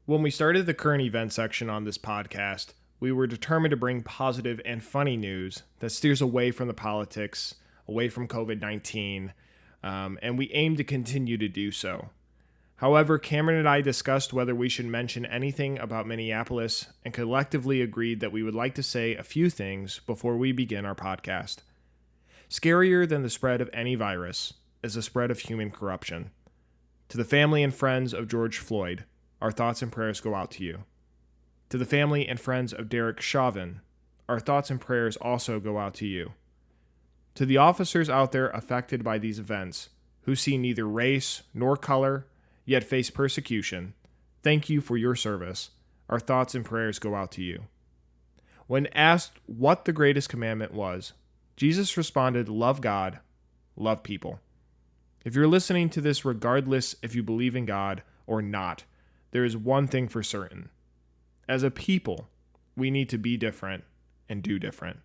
When we started the current event section on this podcast, we were determined to bring positive and funny news that steers away from the politics, away from COVID-19, and we aim to continue to do so. However, Cameron and I discussed whether we should mention anything about Minneapolis and collectively agreed that we would like to say a few things before we begin our podcast. Scarier than the spread of any virus is the spread of human corruption. To the family and friends of George Floyd, our thoughts and prayers go out to you. To the family and friends of Derek Chauvin, our thoughts and prayers also go out to you. To the officers out there affected by these events, who see neither race nor color, yet face persecution, thank you for your service. Our thoughts and prayers go out to you. When asked what the greatest commandment was, Jesus responded, love God, love people. If you're listening to this regardless if you believe in God or not, there is one thing for certain. As a people, we need to be different and do different.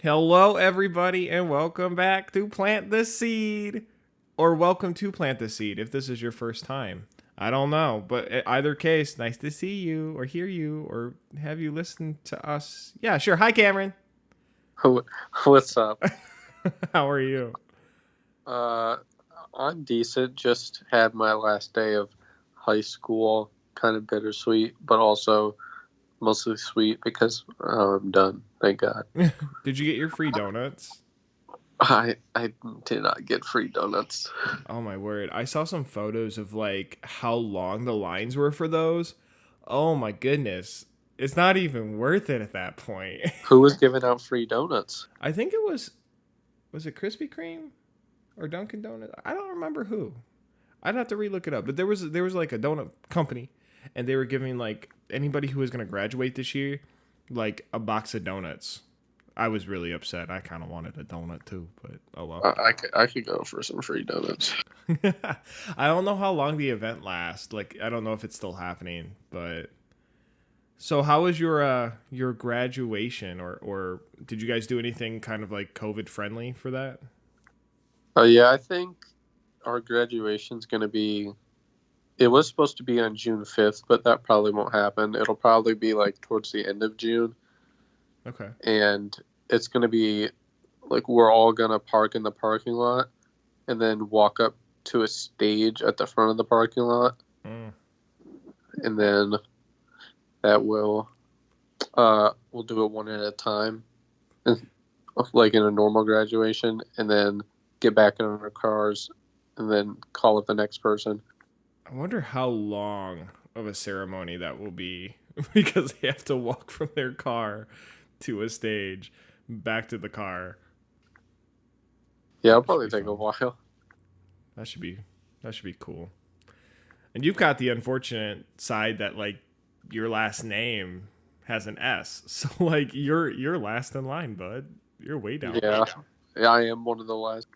Hello, everybody, and welcome back to Plant the Seed. Or welcome to Plant the Seed if this is your first time. I don't know, but in either case, nice to see you or hear you or have you listen to us. Yeah, sure. Hi, Cameron. What's up? How are you? I'm decent. Just had my last day of high school. Kind of bittersweet, but also mostly sweet because I'm done. Thank God. Did you get your free donuts? I did not get free donuts. Oh my word. I saw some photos of like how long the lines were for those. Oh my goodness. It's not even worth it at that point. Who was giving out free donuts? I think it was it Krispy Kreme or Dunkin' Donuts? I don't remember who. I'd have to relook it up. But there was like a donut company and they were giving like anybody who was going to graduate this year like a box of donuts. I was really upset. I kind of wanted a donut too, but oh well. I could go for some free donuts. I don't know how long the event lasts. Like, I don't know if it's still happening, but so how was your graduation or did you guys do anything kind of like COVID friendly for that? Yeah, I think our graduation's going to be, it was supposed to be on June 5th, but that probably won't happen. It'll probably be like towards the end of June. Okay. And it's going to be like we're all going to park in the parking lot and then walk up to a stage at the front of the parking lot. Mm. And then that we'll do it one at a time, like in a normal graduation, and then get back in our cars and then call up the next person. I wonder how long of a ceremony that will be because they have to walk from their car to a stage, back to the car. Yeah, it'll probably take a while. That should be cool. And you've got the unfortunate side that like your last name has an S, so like you're last in line, bud. You're way down. Yeah, I am one of the last.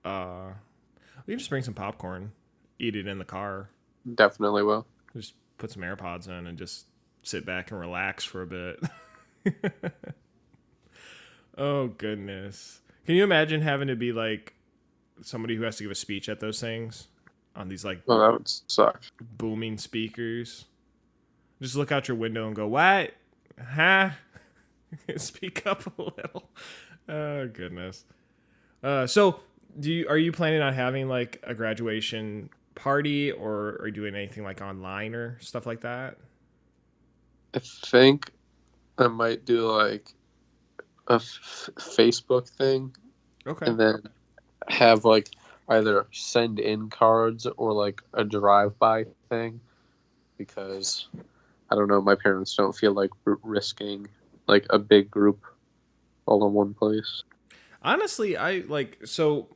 We can just bring some popcorn, eat it in the car. Definitely will. Just put some AirPods in and just sit back and relax for a bit. Oh goodness. Can you imagine having to be like somebody who has to give a speech at those things on these like that would suck. Booming speakers? Just look out your window and go, what? Huh? Speak up a little. Oh goodness. So are you planning on having like a graduation party or are you doing anything like online or stuff like that? I think I might do like a Facebook thing. Okay. And then have like either send in cards or like a drive-by thing, because I don't know, my parents don't feel like risking like a big group all in one place. Honestly, so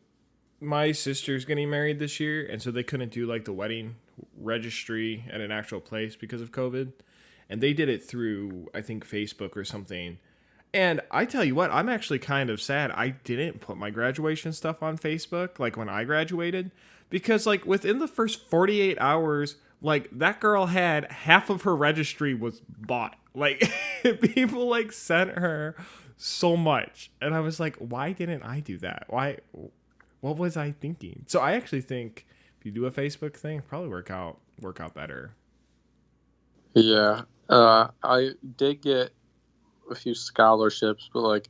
my sister's getting married this year, and so they couldn't do like the wedding registry at an actual place because of COVID. And they did it through, I think, Facebook or something. And I tell you what, I'm actually kind of sad I didn't put my graduation stuff on Facebook, like when I graduated. Because like within the first 48 hours, like that girl had half of her registry was bought. Like people like sent her so much. And I was like, why didn't I do that? What was I thinking? So I actually think if you do a Facebook thing, it'd probably work out better. Yeah. I did get a few scholarships, but like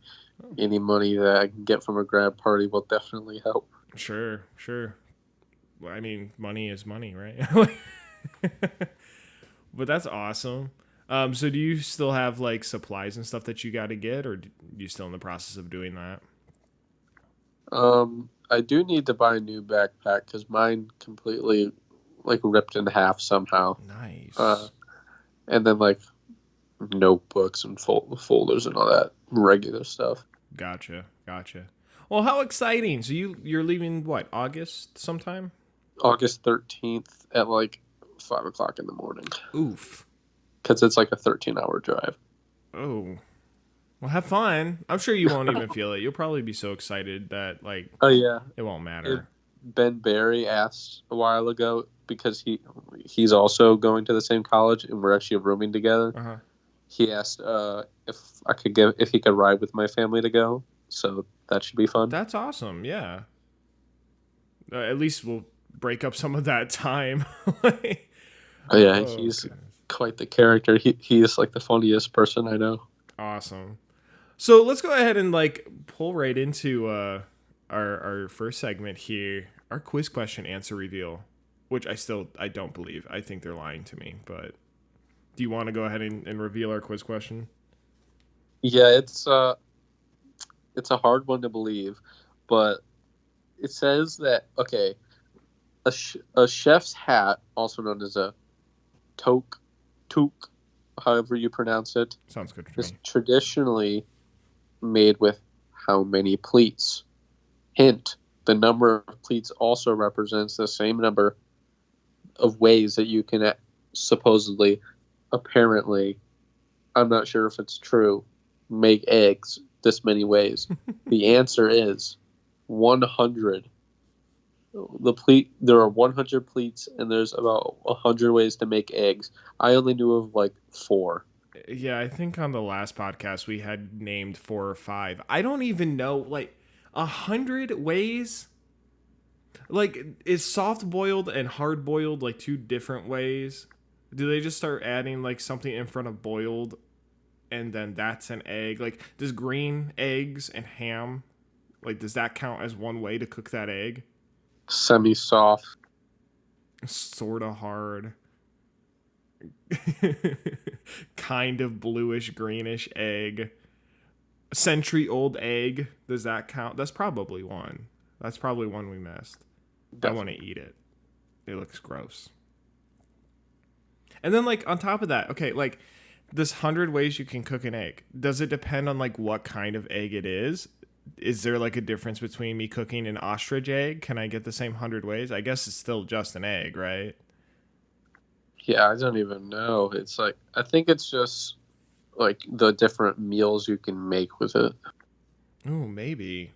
any money that I can get from a grad party will definitely help. Sure. Well, I mean, money is money, right? But that's awesome. So do you still have like supplies and stuff that you got to get, or you still in the process of doing that? I do need to buy a new backpack because mine completely like ripped in half somehow. Nice. And then like notebooks and folders and all that regular stuff. Gotcha. Well, how exciting! So you're leaving what, August sometime? August 13th at like 5 o'clock in the morning Oof. because it's like a 13-hour drive. Oh. Well, have fun. I'm sure you won't even feel it. You'll probably be so excited that like Oh yeah, it won't matter. Ben Barry asked a while ago because he's also going to the same college and we're actually rooming together. Uh-huh. He asked if he could ride with my family to go, so that should be fun. That's awesome. Yeah. At least we'll break up some of that time. Oh yeah, Oh, he's goodness. quite the character. He is like the funniest person I know. Awesome. So let's go ahead and like pull right into our first segment here, our quiz question answer reveal, which I don't believe. I think they're lying to me. But do you want to go ahead and reveal our quiz question? Yeah, it's a hard one to believe, but it says that okay, a chef's hat, also known as a toque, however you pronounce it, Sounds good to is me. traditionally made with how many pleats? Hint: the number of pleats also represents the same number of ways that you can supposedly, apparently, I'm not sure if it's true, make eggs this many ways. The answer is 100. There are 100 pleats, and there's about 100 ways to make eggs. I only knew of like 4. Yeah, I think on the last podcast we had named 4 or 5. I don't even know, like 100 ways. Like, is soft boiled and hard boiled like two different ways? Do they just start adding like something in front of boiled, and then that's an egg? Like, does green eggs and ham, like, does that count as one way to cook that egg? Semi-soft. Sort of hard. Kind of bluish greenish egg. Century old egg, does that count? That's probably one. That's probably one we missed. Definitely. I want to eat it. It looks gross. And then like on top of that, okay, like this 100 ways you can cook an egg. Does it depend on like what kind of egg it is? Is there like a difference between me cooking an ostrich egg? Can I get the same 100 ways? I guess it's still just an egg, right? Yeah, I don't even know. It's like, I think it's just like the different meals you can make with it. Ooh, maybe.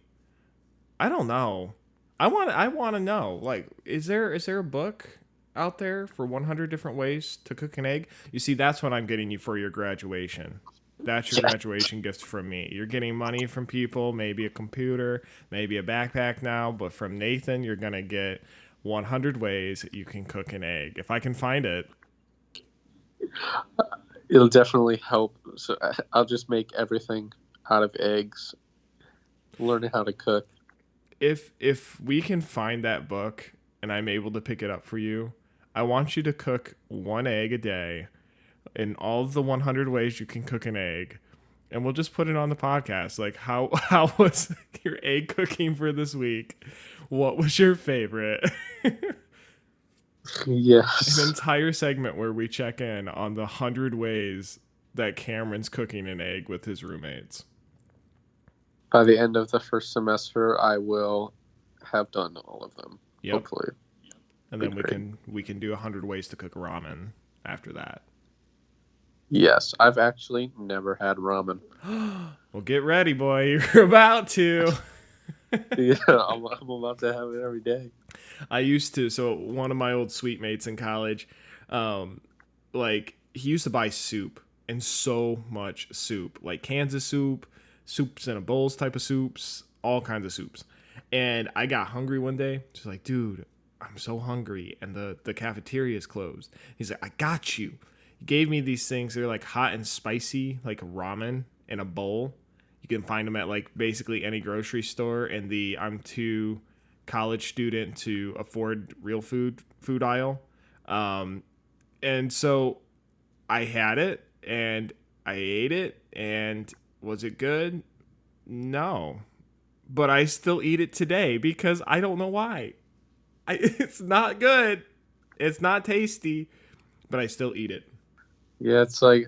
I don't know. I want to know. Like, is there a book out there for 100 different ways to cook an egg? You see, that's what I'm getting you for your graduation. That's your graduation gift from me. You're getting money from people, maybe a computer, maybe a backpack now, but from Nathan, you're going to get 100 ways you can cook an egg. If I can find it. It'll definitely help. So I'll just make everything out of eggs. Learning how to cook. If we can find that book and I'm able to pick it up for you, I want you to cook one egg a day in all of the 100 ways you can cook an egg, and we'll just put it on the podcast. Like, how was your egg cooking for this week? What was your favorite? Yes. An entire segment where we check in on the 100 ways that Cameron's cooking an egg with his roommates. By the end of the first semester, I will have done all of them. Yep. Hopefully. And then we can do 100 ways to cook ramen after that. Yes, I've actually never had ramen. Well, get ready, boy. You're about to. Yeah, I'm about to have it every day. I used to. So one of my old suite mates in college, like he used to buy soup, and so much soup, like cans of soup, soups and a bowls type of soups, all kinds of soups. And I got hungry one day. Just like, dude, I'm so hungry, and the cafeteria is closed. He's like, I got you. He gave me these things. They're like hot and spicy, like ramen in a bowl. You can find them at like basically any grocery store. And I'm too college student to afford real food aisle. And so I had it and I ate it. And was it good? No. But I still eat it today because I don't know why. It's not good. It's not tasty, but I still eat it. Yeah, it's like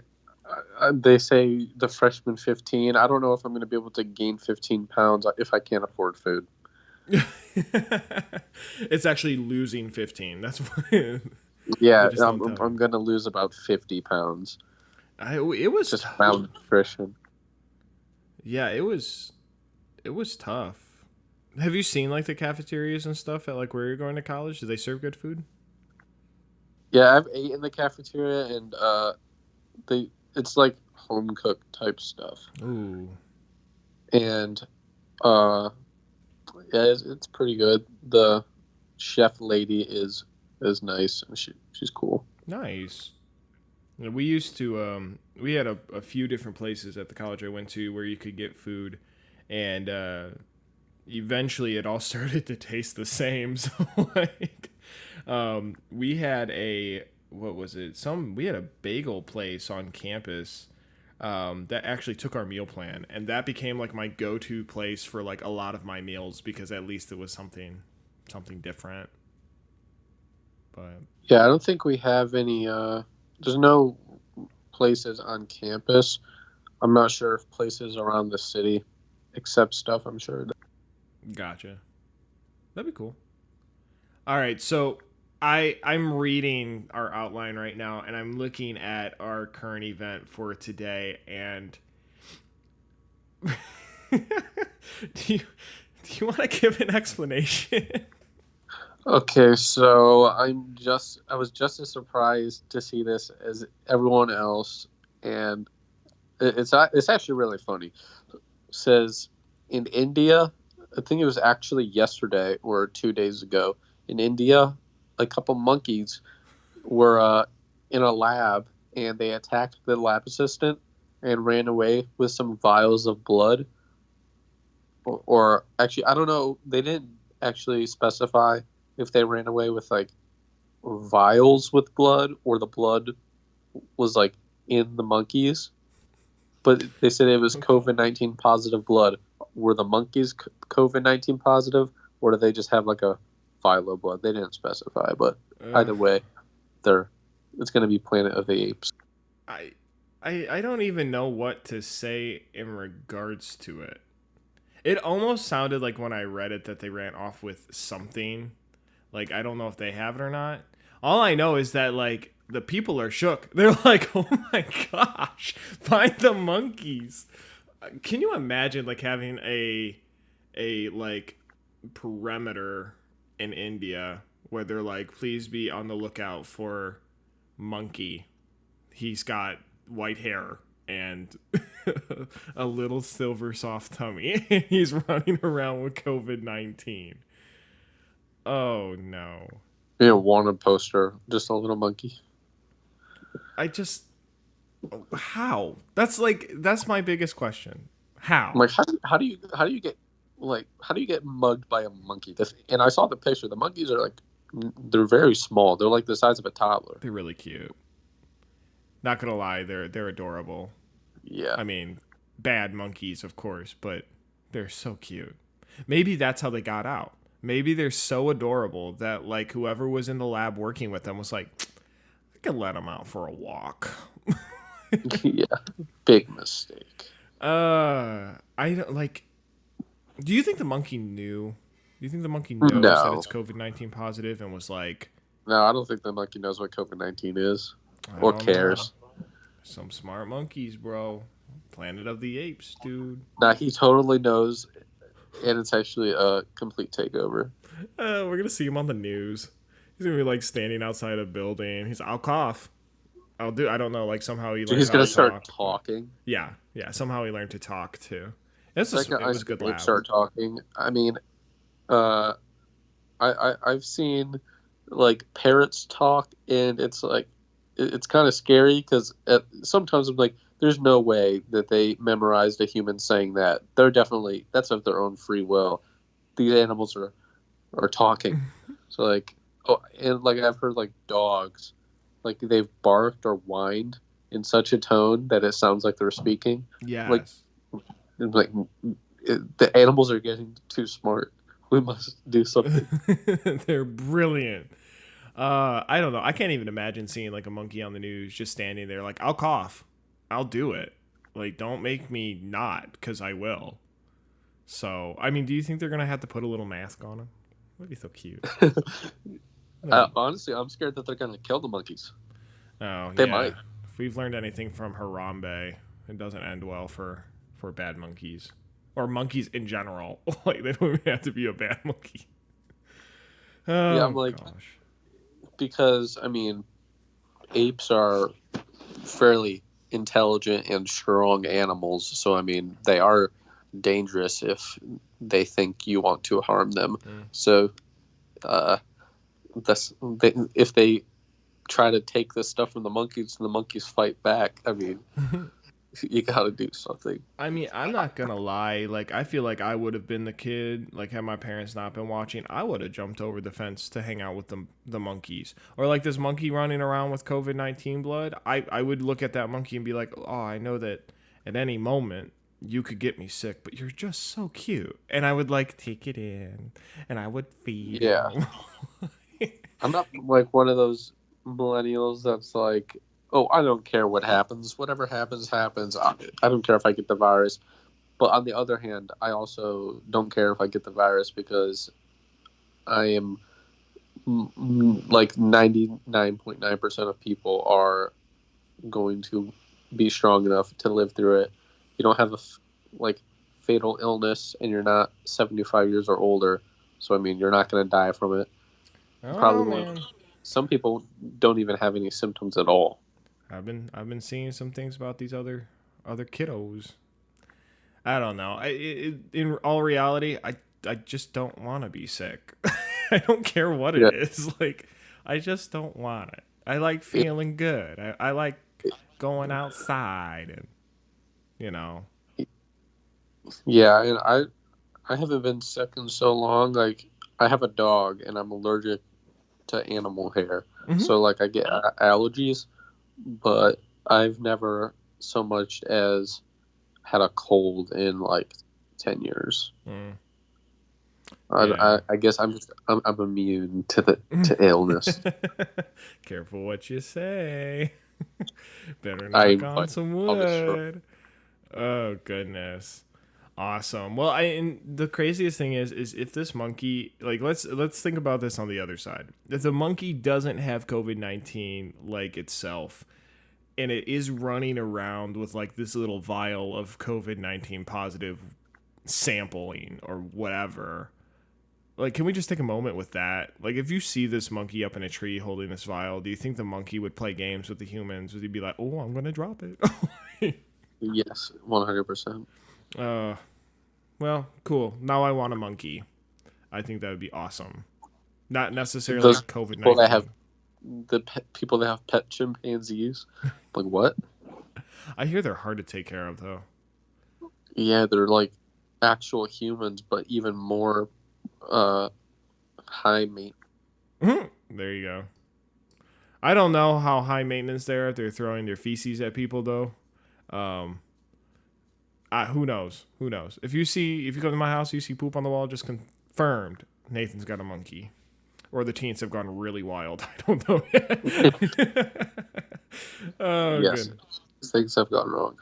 they say the freshman 15. I don't know if I'm going to be able to gain 15 pounds if I can't afford food. It's actually losing 15. That's what. Yeah, I'm going to lose about 50 pounds. It was just malnutrition. Yeah, it was tough. Have you seen like the cafeterias and stuff at like where you're going to college? Do they serve good food? Yeah, I've ate in the cafeteria, and it's like home cooked type stuff. Ooh. And yeah, it's pretty good. The chef lady is nice, and she's cool. Nice. We used to we had a few different places at the college I went to where you could get food, and eventually it all started to taste the same. So like we had we had a bagel place on campus that actually took our meal plan, and that became like my go-to place for like a lot of my meals because at least it was something different. But yeah, I don't think we have any there's no places on campus. I'm not sure if places around the city accept stuff. I'm sure. Gotcha. That'd be cool. All right, so I'm reading our outline right now, and I'm looking at our current event for today. And do you want to give an explanation? Okay, so I was just as surprised to see this as everyone else, and it's actually really funny. It says in India, I think it was actually yesterday or 2 days ago, in India, a couple monkeys were in a lab, and they attacked the lab assistant and ran away with some vials of blood. Or actually, I don't know. They didn't actually specify if they ran away with like vials with blood or the blood was like in the monkeys. But they said it was COVID-19 positive blood. Were the monkeys COVID-19 positive, or did they just have like a vial of blood? They didn't specify, but either way, it's going to be Planet of the Apes. I don't even know what to say in regards to it. It almost sounded like when I read it that they ran off with something. Like, I don't know if they have it or not. All I know is that, like, the people are shook. They're like, oh my gosh, find the monkeys. Can you imagine, like, having a like, perimeter in India where they're like, please be on the lookout for monkey. He's got white hair and a little silver soft tummy. And he's running around with COVID-19. Oh, no. Yeah, wanted poster, just a little monkey. How? That's my biggest question. How? Like, how do you get mugged by a monkey? And I saw the picture. The monkeys are like, they're very small. They're like the size of a toddler. They're really cute. Not gonna lie, they're adorable. Yeah. I mean, bad monkeys, of course, but they're so cute. Maybe that's how they got out. Maybe they're so adorable that like whoever was in the lab working with them was like, I could let them out for a walk. Yeah, big mistake. I don't like. Do you think the monkey knew? Do you think the monkey knows that it's COVID-19 positive and was like? No, I don't think the monkey knows what COVID-19 is or cares. Some smart monkeys, bro. Planet of the Apes, dude. Nah, he totally knows, and it's actually a complete takeover. We're gonna see him on the news. He's gonna be like standing outside a building. I'll cough. I don't know. Like somehow he learned. He's gonna start talking. Yeah. Somehow he learned to talk too. It was a good apes lab. start talking, I mean, uh, I've seen like parrots talk, and it's like it's kind of scary because sometimes I'm like, there's no way that they memorized a human saying that. They're definitely that's of their own free will. These animals are talking, so like, oh, and like I've heard like dogs, like they've barked or whined in such a tone that it sounds like they're speaking. Like, Yes. like the animals are getting too smart. We must do something. They're brilliant. I don't know. I can't even imagine seeing like a monkey on the news just standing there like, I'll cough. I'll do it. Like, don't make me not, because I will. So, I mean, do you think they're going to have to put a little mask on them? That'd be so cute. Honestly, I'm scared that they're gonna kill the monkeys. Oh, They yeah. might. If we've learned anything from Harambe, it doesn't end well for bad monkeys. Or monkeys in general. Like, they don't even have to be a bad monkey. Yeah, Oh, I'm like, gosh. because I mean, apes are fairly intelligent and strong animals, so I mean, they are dangerous if they think you want to harm them. Mm. So, uh, if they try to take this stuff from the monkeys and the monkeys fight back, I mean, you got to do something. I mean, I'm not gonna lie. Like, I feel like I would have been the kid. Like, had my parents not been watching, I would have jumped over the fence to hang out with the monkeys. Or like this monkey running around with COVID-19 blood. I would look at that monkey and be like, oh, I know that at any moment you could get me sick, but you're just so cute. And I would like take it in, and I would feed Yeah, him. I'm not like one of those millennials that's like, oh, I don't care what happens. Whatever happens, happens. I don't care if I get the virus. But on the other hand, I also don't care if I get the virus because I am like 99.9% of people are going to be strong enough to live through it. You don't have a like fatal illness and you're not 75 years or older. So, I mean, you're not going to die from it. I don't know, Probably won't. man. Some people don't even have any symptoms at all. I've been seeing some things about these other kiddos. I don't know. In all reality, I just don't want to be sick. I don't care what Yeah. it is. Like, I just don't want it. I like It, feeling good. I like going outside and, you know. yeah, and I haven't been sick in so long. Like, I have a dog and I'm allergic to animal hair. Hmm. So like I get allergies, but I've never so much as had a cold in like 10 years. Mm, I, yeah. I guess I'm immune to illness. Careful what you say. Better I knock on like some I'll destroy. wood. Oh goodness. Awesome. Well, and the craziest thing is if this monkey, like, let's think about this on the other side. If the monkey doesn't have COVID-19 like itself, and it is running around with like this little vial of COVID-19 positive sampling or whatever, like, can we just take a moment with that? Like, if you see this monkey up in a tree holding this vial, do you think the monkey would play games with the humans? Would he be like, "Oh, I'm gonna drop it"? Yes, 100%. uh, well, cool. Now I want a monkey. I think that would be awesome. Not necessarily Those COVID people that have 19. people that have pet chimpanzees, like what? I hear they're hard to take care of though. Yeah, they're like actual humans, but even more uh high maintenance. There you go. I don't know how high maintenance they are if they're throwing their feces at people though. Um, who knows? Who knows? If you come to my house, you see poop on the wall, just confirmed Nathan's got a monkey. Or the teens have gone really wild. I don't know yet. Oh, Yes, good. things have gone wrong.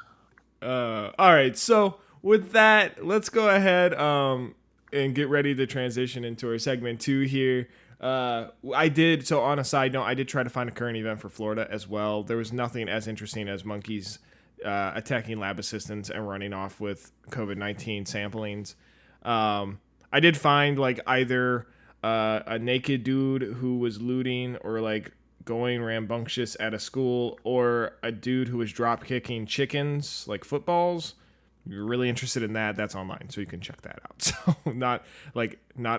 All right. So with that, let's go ahead and get ready to transition into our segment 2 here. I did, so on a side note, I did try to find a current event for Florida as well. There was nothing as interesting as monkeys attacking lab assistants and running off with COVID-19 samplings. I did find like either a naked dude who was looting or like going rambunctious at a school, or a dude who was drop kicking chickens like footballs. you're really interested in that, that's online, so you can check that out. So not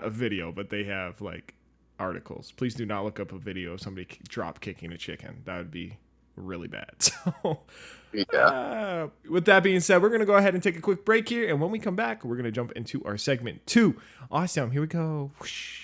a video, but they have like articles. Please do not look up a video of somebody drop kicking a chicken. That would be really bad. So with that being said, we're going to go ahead and take a quick break here, and when we come back, we're going to jump into our segment 2. Awesome. Here we go. Whoosh.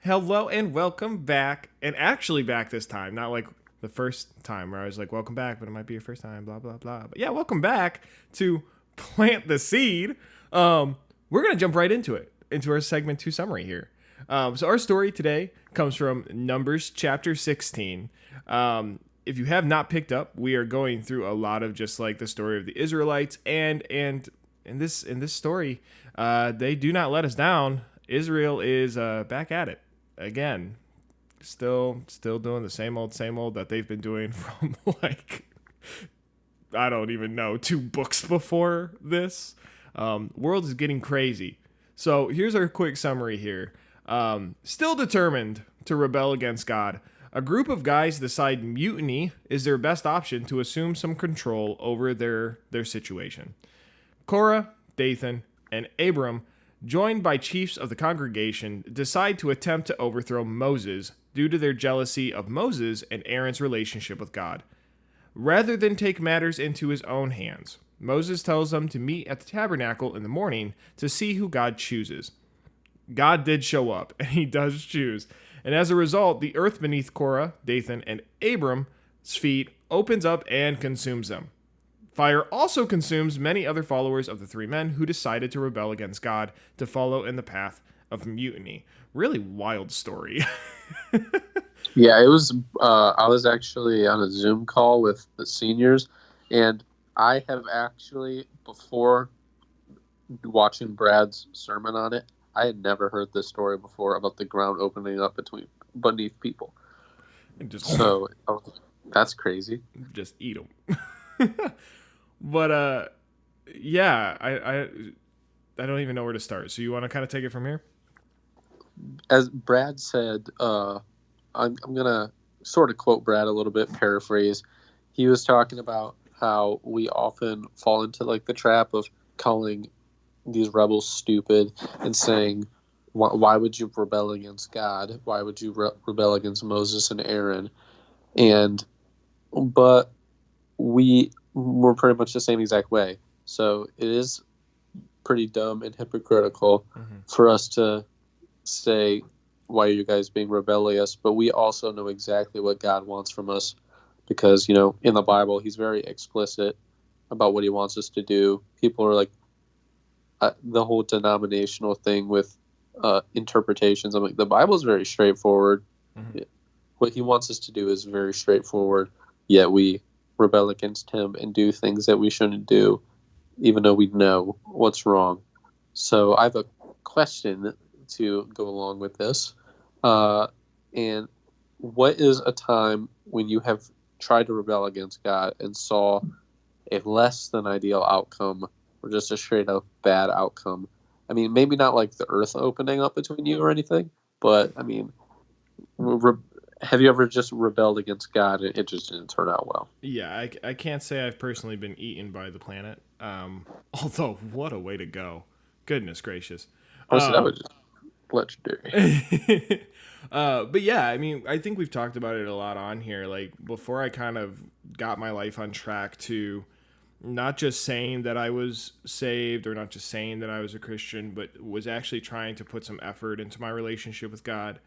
Hello and welcome back, and actually back this time, not like the first time where I was like, welcome back, but it might be your first time, blah, blah, blah. But yeah, welcome back to Plant the Seed. We're going to jump right into it, into our segment 2 summary here. So our story today comes from Numbers chapter 16. If you have not picked up, we are going through a lot of just like the story of the Israelites, and in this story, they do not let us down. Israel is back at it again, still doing the same old that they've been doing from like, I don't even know, 2 books before this. World is getting crazy. So here's our quick summary here. Still determined to rebel against God, a group of guys decide mutiny is their best option to assume some control over their situation. Korah, Dathan, and Abram, joined by chiefs of the congregation, decide to attempt to overthrow Moses due to their jealousy of Moses and Aaron's relationship with God. Rather than take matters into his own hands, Moses tells them to meet at the tabernacle in the morning to see who God chooses. God did show up, and he does choose. And as a result, the earth beneath Korah, Dathan, and Abram's feet opens up and consumes them. Fire also consumes many other followers of the 3 men who decided to rebel against God to follow in the path of mutiny. Really wild story. Yeah, it was. I was actually on a Zoom call with the seniors, and I have actually, before watching Brad's sermon on it, I had never heard this story before about the ground opening up beneath people. So that's crazy. Just eat them. But yeah, I don't even know where to start. So you want to kind of take it from here? As Brad said, I'm gonna sort of quote Brad a little bit, paraphrase. He was talking about how we often fall into like the trap of calling these rebels stupid and saying, why would you rebel against God? Why would you rebel against Moses and Aaron? But we're pretty much the same exact way. So it is pretty dumb and hypocritical for us to say, why are you guys being rebellious? But we also know exactly what God wants from us because, in the Bible, he's very explicit about what he wants us to do. People are like, the whole denominational thing with interpretations. I'm like, the Bible is very straightforward. What he wants us to do is very straightforward, yet we rebel against him and do things that we shouldn't do, even though we know what's wrong. So I have a question to go along with this. And what is a time when you have tried to rebel against God and saw a less than ideal outcome or just a straight up bad outcome? I mean, maybe not like the earth opening up between you or anything, but I mean, have you ever just rebelled against God and it just didn't turn out well? Yeah, I can't say I've personally been eaten by the planet. Although, what a way to go. Goodness gracious. That was just legendary. But yeah, I mean, I think we've talked about it a lot on here. Like, before I kind of got my life on track to not just saying that I was saved or not just saying that I was a Christian, but was actually trying to put some effort into my relationship with God.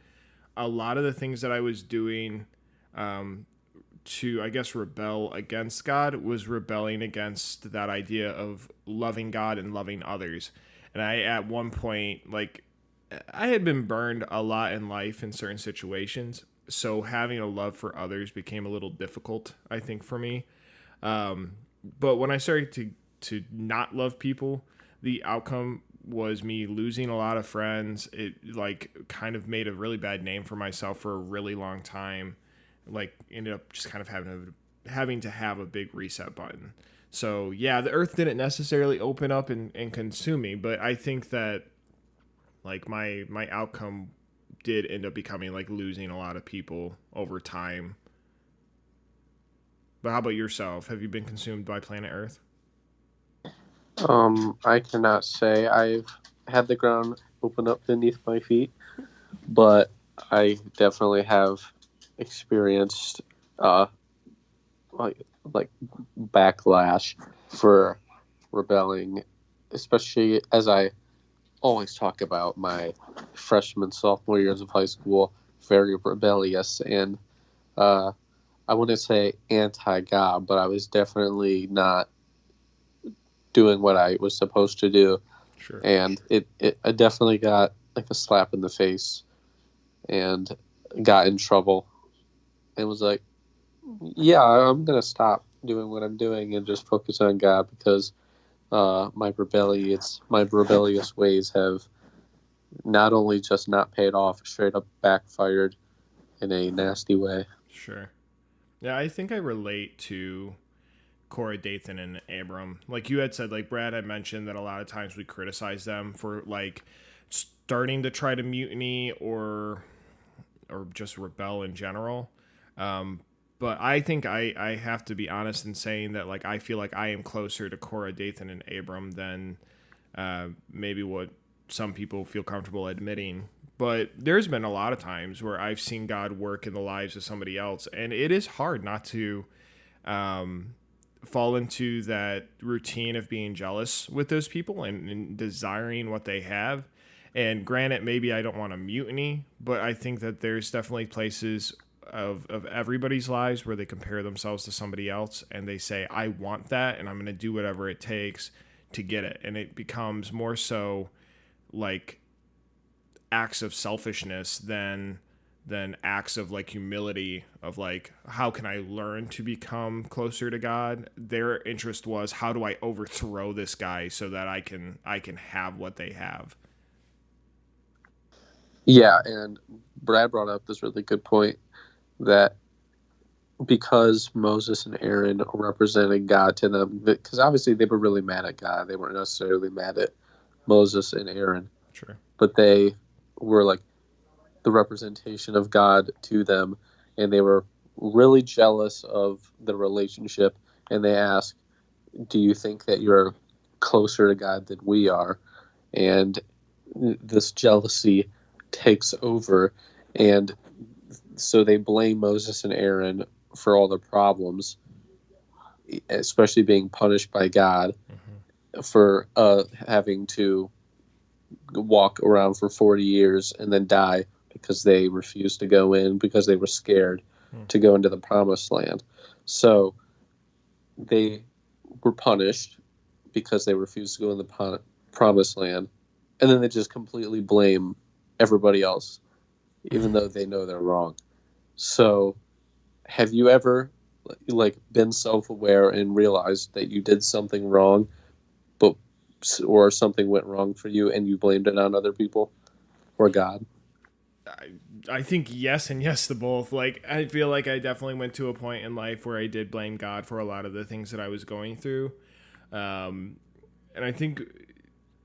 A lot of the things that I was doing to, I guess, rebel against God was rebelling against that idea of loving God and loving others. And I, at one point, like, I had been burned a lot in life in certain situations. So having a love for others became a little difficult, I think, for me. But when I started to not love people, the outcome was me losing a lot of friends. It like kind of made a really bad name for myself for a really long time. Like, ended up just kind of having to have a big reset button. So yeah, the earth didn't necessarily open up and consume me, but I think that like my outcome did end up becoming like losing a lot of people over time. But how about yourself? Have you been consumed by planet Earth? I cannot say I've had the ground open up beneath my feet, but I definitely have experienced uh like backlash for rebelling, especially as I always talk about my freshman sophomore years of high school, very rebellious and uh I wouldn't say anti-God, but I was definitely not doing what I was supposed to do, Sure. and I definitely got like a slap in the face and got in trouble and was like, yeah, I'm gonna stop doing what I'm doing and just focus on God because my rebellious ways have not only just not paid off, straight up backfired in a nasty way. Sure. Yeah, I think I relate to Korah, Dathan, and Abram. Like you had said, like Brad had mentioned that a lot of times we criticize them for like starting to try to mutiny or just rebel in general. But I think I have to be honest in saying that like I feel like I am closer to Korah, Dathan, and Abram than maybe what some people feel comfortable admitting. But there's been a lot of times where I've seen God work in the lives of somebody else, and it is hard not to fall into that routine of being jealous with those people and desiring what they have. And granted, maybe I don't want to mutiny, but I think that there's definitely places of everybody's lives where they compare themselves to somebody else and they say, I want that and I'm going to do whatever it takes to get it. And it becomes more so like acts of selfishness than acts of like humility of like how can I learn to become closer to God. Their interest was how do I overthrow this guy so that I can have what they have. Yeah, and Brad brought up this really good point that because Moses and Aaron represented God to them, because obviously they were really mad at God. They weren't necessarily mad at Moses and Aaron, Sure. but they were like the representation of God to them, and they were really jealous of the relationship. And they asked, do you think that you're closer to God than we are? And this jealousy takes over, and so they blame Moses and Aaron for all the problems, especially being punished by God for having to walk around for 40 years and then die because they refused to go in because they were scared to go into the promised land. So they were punished because they refused to go in the promised land, and then they just completely blame everybody else, even though they know they're wrong. So have you ever like been self-aware and realized that you did something wrong, but or something went wrong for you and you blamed it on other people or God? I think yes and yes to both. Like I feel like I definitely went to a point in life where I did blame God for a lot of the things that I was going through. And I think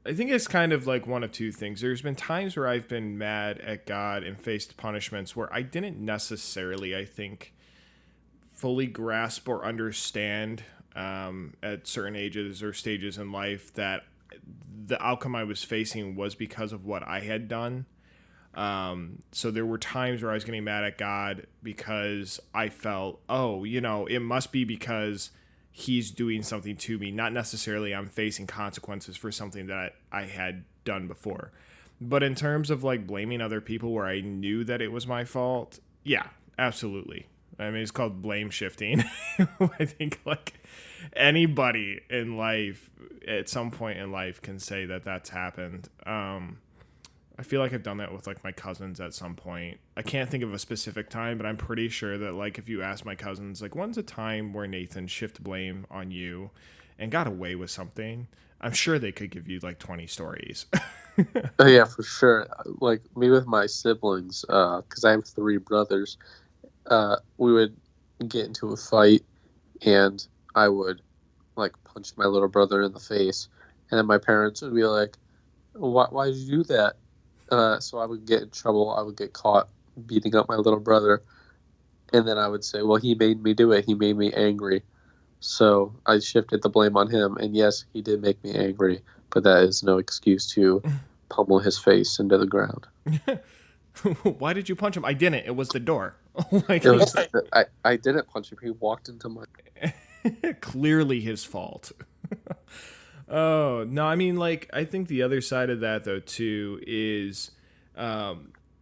it's kind of like one of two things. There's been times where I've been mad at God and faced punishments where I didn't necessarily, I think, fully grasp or understand at certain ages or stages in life that the outcome I was facing was because of what I had done. So there were times where I was getting mad at God because I felt, oh, it must be because he's doing something to me, not necessarily I'm facing consequences for something that I had done before. But in terms of like blaming other people where I knew that it was my fault, yeah, absolutely. I mean, it's called blame shifting. I think like anybody in life at some point in life can say that that's happened. I feel like I've done that with like my cousins at some point. I can't think of a specific time, but I'm pretty sure that like if you ask my cousins, like when's a time where Nathan shifted blame on you and got away with something, I'm sure they could give you like 20 stories. Oh, yeah, for sure. Like me with my siblings, because I have three brothers, we would get into a fight and I would like punch my little brother in the face, and then my parents would be like, why did you do that? So I would get in trouble. I would get caught beating up my little brother, and then I would say, "Well, he made me do it. He made me angry." So I shifted the blame on him, and yes, he did make me angry, but that is no excuse to pummel his face into the ground. Why did you punch him? I didn't. It was the door. Like, It was I didn't punch him. He walked into my. clearly his fault. Oh, no, I mean, like, I think the other side of that, though, too, is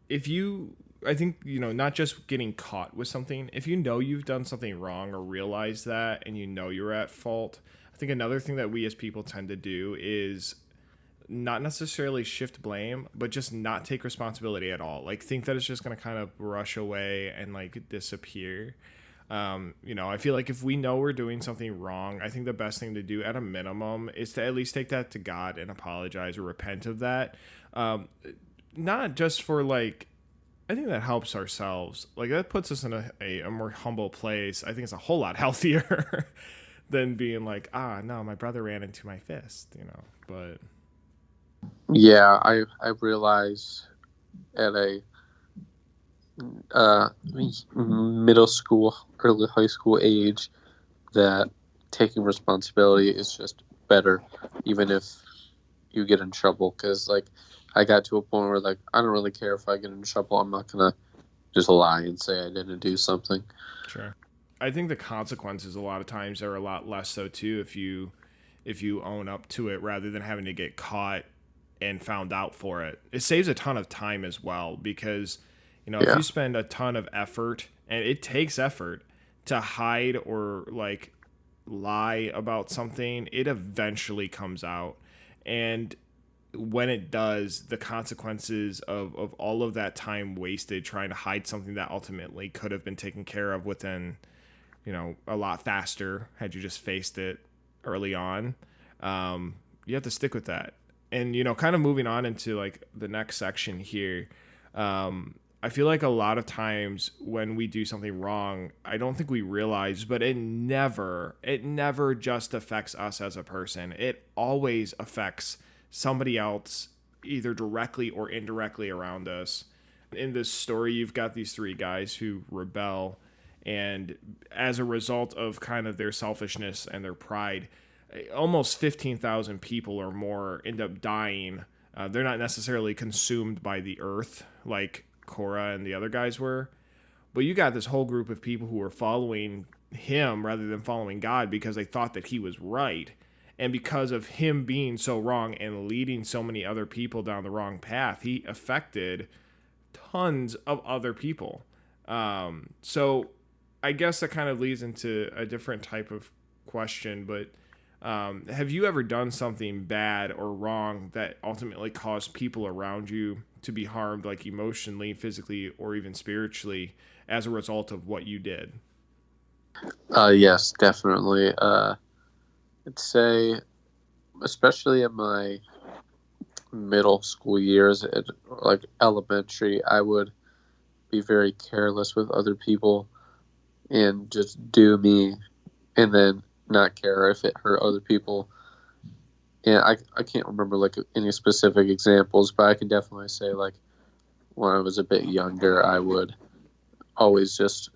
if you, I think, not just getting caught with something, if you know you've done something wrong or realize that and you know you're at fault, I think another thing that we as people tend to do is not necessarily shift blame, but just not take responsibility at all. Like, think that it's just going to kind of brush away and, like, disappear. I feel like if we know we're doing something wrong, I think the best thing to do at a minimum is to at least take that to God and apologize or repent of that. Not just for like, I think that helps ourselves. Like that puts us in a more humble place. I think it's a whole lot healthier than being like, no, my brother ran into my fist, but. Yeah, I realized at a middle school, early high school age that taking responsibility is just better, even if you get in trouble. Because like I got to a point where like I don't really care if I get in trouble. I'm not gonna just lie and say I didn't do something. Sure. I think the consequences a lot of times are a lot less so too if you own up to it rather than having to get caught and found out for it. It saves a ton of time as well because if you spend a ton of effort, and it takes effort to hide or like lie about something, it eventually comes out. And when it does, the consequences of all of that time wasted trying to hide something that ultimately could have been taken care of within, a lot faster had you just faced it early on. You have to stick with that. And, kind of moving on into like the next section here, I feel like a lot of times when we do something wrong, I don't think we realize, but it never just affects us as a person. It always affects somebody else, either directly or indirectly around us. In this story, you've got these three guys who rebel, and as a result of kind of their selfishness and their pride, almost 15,000 people or more end up dying. They're not necessarily consumed by the earth like Korah and the other guys were, but you got this whole group of people who were following him rather than following God because they thought that he was right, and because of him being so wrong and leading so many other people down the wrong path, he affected tons of other people. So I guess that kind of leads into a different type of question, but have you ever done something bad or wrong that ultimately caused people around you to be harmed, like emotionally, physically, or even spiritually as a result of what you did? Yes, definitely. I'd say, especially in my middle school years, like elementary, I would be very careless with other people and just do me and then not care if it hurt other people. And I can't remember like any specific examples, but I can definitely say like when I was a bit younger, I would always just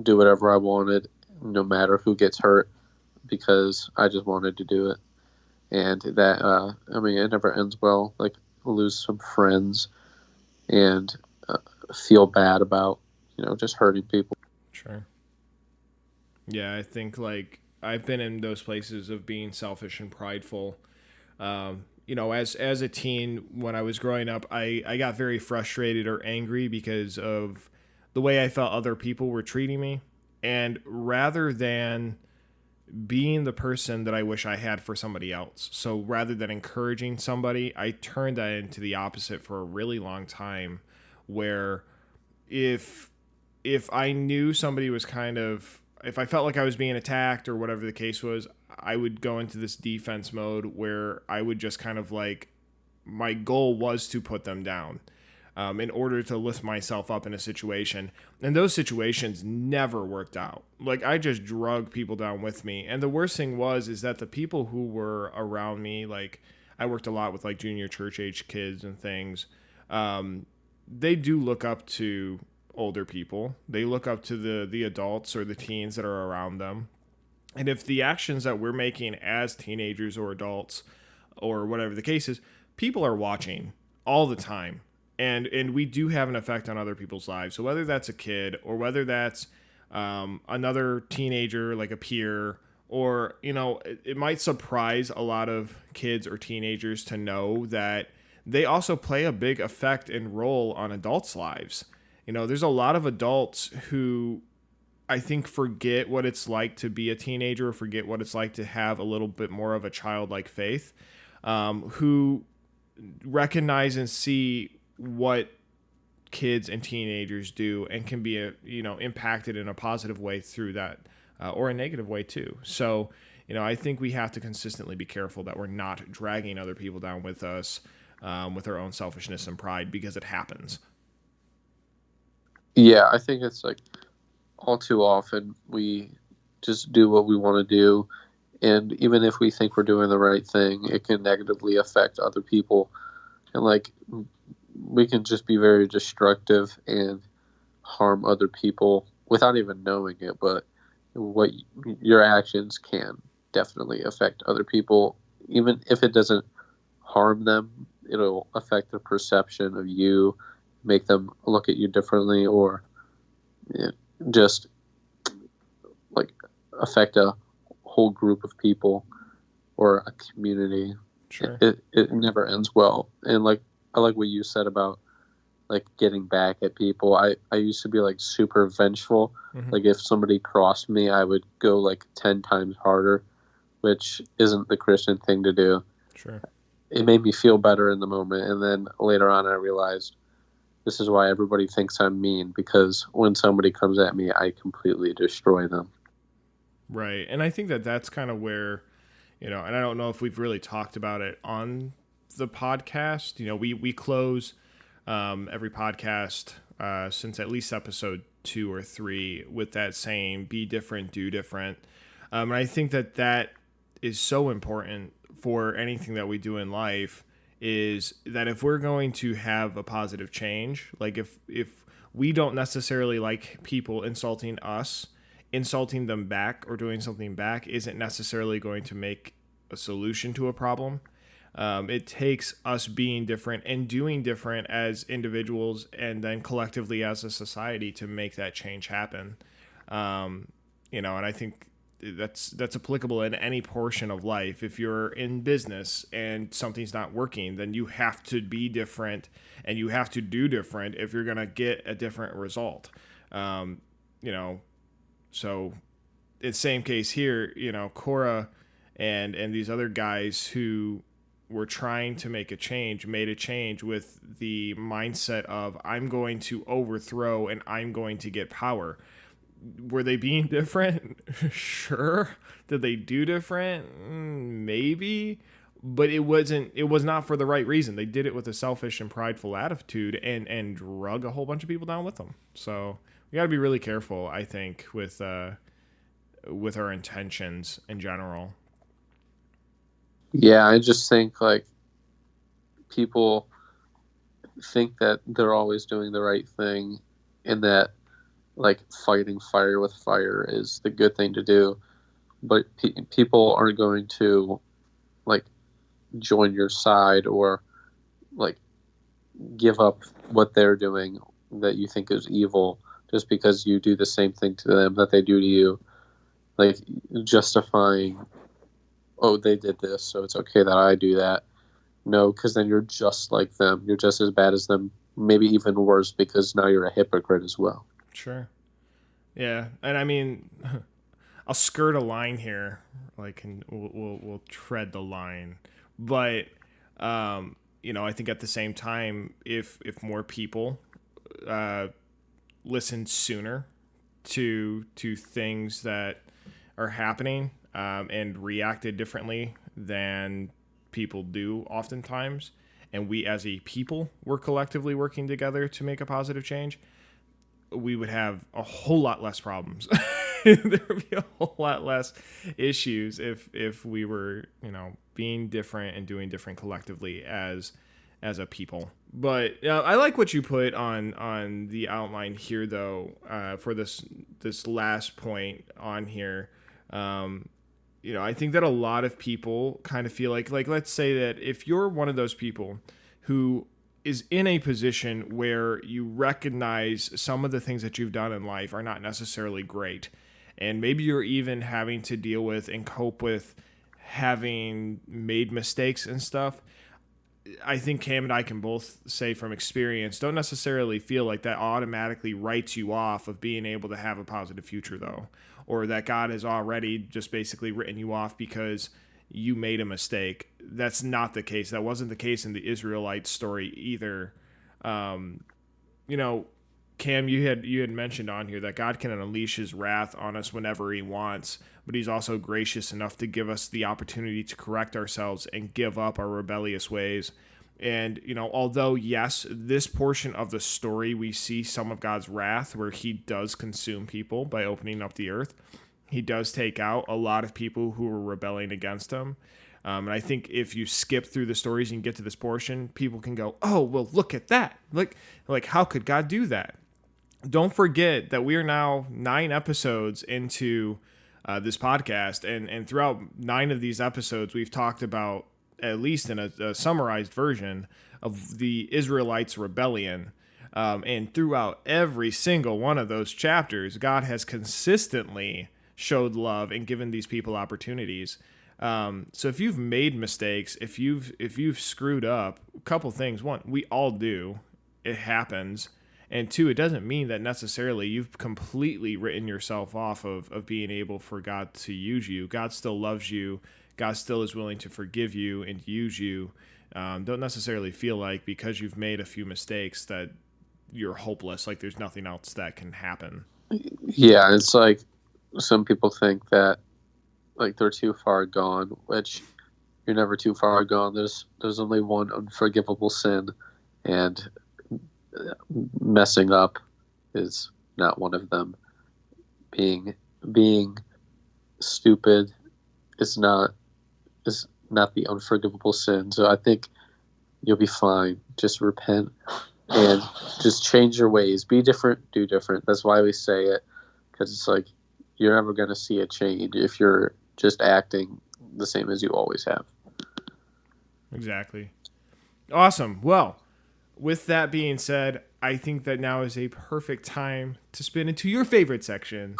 do whatever I wanted, no matter who gets hurt, because I just wanted to do it. And that, it never ends well. Like, lose some friends and feel bad about, just hurting people. Sure. Yeah, I think like I've been in those places of being selfish and prideful. As a teen when I was growing up, I got very frustrated or angry because of the way I felt other people were treating me. And rather than being the person that I wish I had for somebody else, so rather than encouraging somebody, I turned that into the opposite for a really long time, where if I knew somebody was if I felt like I was being attacked or whatever the case was, I would go into this defense mode where I would just kind of like, my goal was to put them down in order to lift myself up in a situation. And those situations never worked out. Like, I just drug people down with me. And the worst thing is that the people who were around me, like, I worked a lot with like junior church age kids and things. they do look up to older people. They look up to the adults or the teens that are around them. And if the actions that we're making as teenagers or adults or whatever the case is, people are watching all the time. And we do have an effect on other people's lives. So whether that's a kid or whether that's another teenager, like a peer, or, it might surprise a lot of kids or teenagers to know that they also play a big effect and role on adults' lives. There's a lot of adults who I think forget what it's like to be a teenager, or forget what it's like to have a little bit more of a childlike faith, who recognize and see what kids and teenagers do and can be impacted in a positive way through that, or a negative way too. So I think we have to consistently be careful that we're not dragging other people down with us, with our own selfishness and pride, because it happens. Yeah, I think it's like all too often we just do what we want to do, and even if we think we're doing the right thing, it can negatively affect other people, and like we can just be very destructive and harm other people without even knowing it. But what your actions can definitely affect other people, even if it doesn't harm them. It'll affect their perception of you, make them look at you differently, or just like affect a whole group of people or a community. Sure. It never ends well. And like I like what you said about like getting back at people. I used to be like super vengeful. Mm-hmm. Like if somebody crossed me, I would go like 10 times harder, which isn't the Christian thing to do. Sure. It made me feel better in the moment, and then later on I realized this is why everybody thinks I'm mean, because when somebody comes at me, I completely destroy them. Right. And I think that that's kind of where, and I don't know if we've really talked about it on the podcast. We close every podcast since at least episode 2 or 3 with that saying, be different, do different. And I think that that is so important for anything that we do in life, is that if we're going to have a positive change, like if we don't necessarily like people insulting us, insulting them back or doing something back isn't necessarily going to make a solution to a problem. It takes us being different and doing different as individuals and then collectively as a society to make that change happen. And I think that's applicable in any portion of life. If you're in business and something's not working, then you have to be different and you have to do different if you're going to get a different result. So it's same case here, Cora and these other guys who were trying to make a change, made a change with the mindset of I'm going to overthrow and I'm going to get power. Were they being different? Sure. Did they do different? Maybe. But it was not for the right reason. They did it with a selfish and prideful attitude and drug a whole bunch of people down with them. So we got to be really careful, I think, with our intentions in general. Yeah, I just think like people think that they're always doing the right thing, and that like fighting fire with fire is the good thing to do, but people aren't going to like join your side or like give up what they're doing that you think is evil just because you do the same thing to them that they do to you, like justifying, oh, they did this, so it's okay that I do that. No, because then you're just like them. You're just as bad as them, maybe even worse, because now you're a hypocrite as well. Sure. Yeah, and I mean, I'll skirt a line here, like, and we'll tread the line, but I think at the same time, if more people listen sooner to things that are happening, and reacted differently than people do oftentimes, and we as a people were collectively working together to make a positive change, we would have a whole lot less problems. There would be a whole lot less issues if we were, being different and doing different collectively as as a people. But I like what you put on the outline here, though, for this last point on here. I think that a lot of people kind of feel like let's say that if you're one of those people who is in a position where you recognize some of the things that you've done in life are not necessarily great, and maybe you're even having to deal with and cope with having made mistakes and stuff, I think Cam and I can both say from experience, don't necessarily feel like that automatically writes you off of being able to have a positive future, though, or that God has already just basically written you off because you made a mistake. That's not the case. That wasn't the case in the Israelite story either. Cam, you had mentioned on here that God can unleash his wrath on us whenever he wants, but he's also gracious enough to give us the opportunity to correct ourselves and give up our rebellious ways. And, although, yes, this portion of the story, we see some of God's wrath where he does consume people by opening up the earth. He does take out a lot of people who were rebelling against him. And I think if you skip through the stories and get to this portion, people can go, oh, well, look at that. Like how could God do that? Don't forget that we are now 9 episodes into this podcast, and throughout 9 of these episodes, we've talked about, at least in a summarized version, of the Israelites' rebellion. And throughout every single one of those chapters, God has consistently showed love and given these people opportunities. So if you've made mistakes, if you've screwed up, a couple things. One, we all do. It happens. And 2, it doesn't mean that necessarily you've completely written yourself off of being able for God to use you. God still loves you. God still is willing to forgive you and use you. Don't necessarily feel like because you've made a few mistakes that you're hopeless, like there's nothing else that can happen. Yeah, it's like some people think that like they're too far gone, which you're never too far gone. There's only one unforgivable sin, and messing up is not one of them. Being stupid is not the unforgivable sin. So I think you'll be fine. Just repent and just change your ways. Be different, do different. That's why we say it, because it's like you're never going to see a change if you're just acting the same as you always have. Exactly. Awesome. Well, with that being said, I think that now is a perfect time to spin into your favorite section.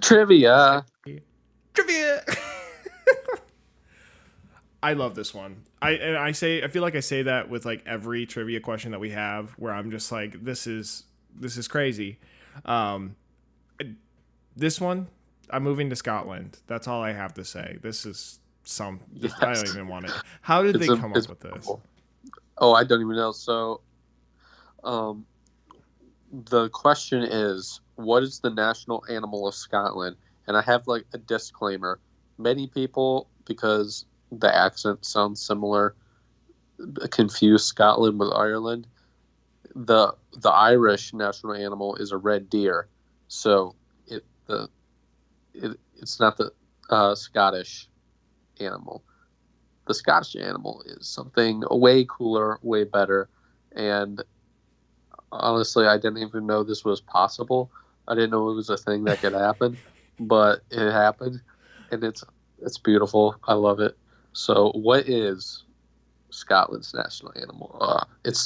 Trivia. I love this one. I feel like I say that with like every trivia question that we have, where I'm just like, this is crazy. This one, I'm moving to Scotland. That's all I have to say. This is Yes. I don't even want it. How did they come up with this? Oh, I don't even know. So, the question is, what is the national animal of Scotland? And I have like a disclaimer. Many people, because the accent sounds similar, confuse Scotland with Ireland. The Irish national animal is a red deer, so it's not the Scottish animal. The Scottish animal is something way cooler, way better, and honestly, I didn't even know this was possible. I didn't know it was a thing that could happen, but it happened, and it's beautiful. I love it. So, what is Scotland's national animal? It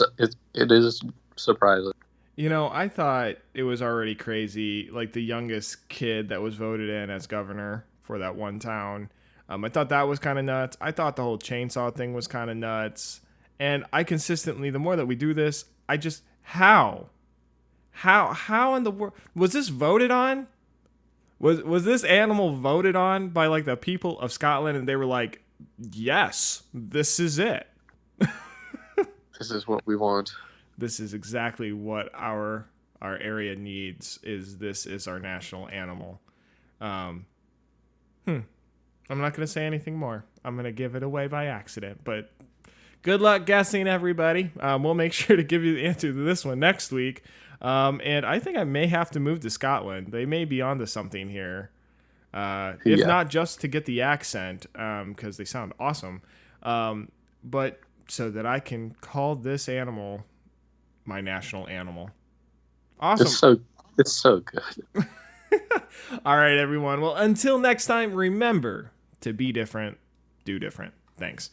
is surprising. I thought it was already crazy. Like the youngest kid that was voted in as governor for that one town. I thought that was kind of nuts. I thought the whole chainsaw thing was kind of nuts. And I consistently, the more that we do this, I just, how in the world was this voted on? Was this animal voted on by like the people of Scotland, and they were like, yes, this is it. This is what we want. This is exactly what our area needs. This is our national animal. I'm not going to say anything more. I'm going to give it away by accident, but good luck guessing, everybody. We'll make sure to give you the answer to this one next week. And I think I may have to move to Scotland. They may be onto something here. If not just to get the accent, because they sound awesome. But so that I can call this animal my national animal. Awesome. It's so good. All right, everyone. Well, until next time, remember to be different, do different. Thanks.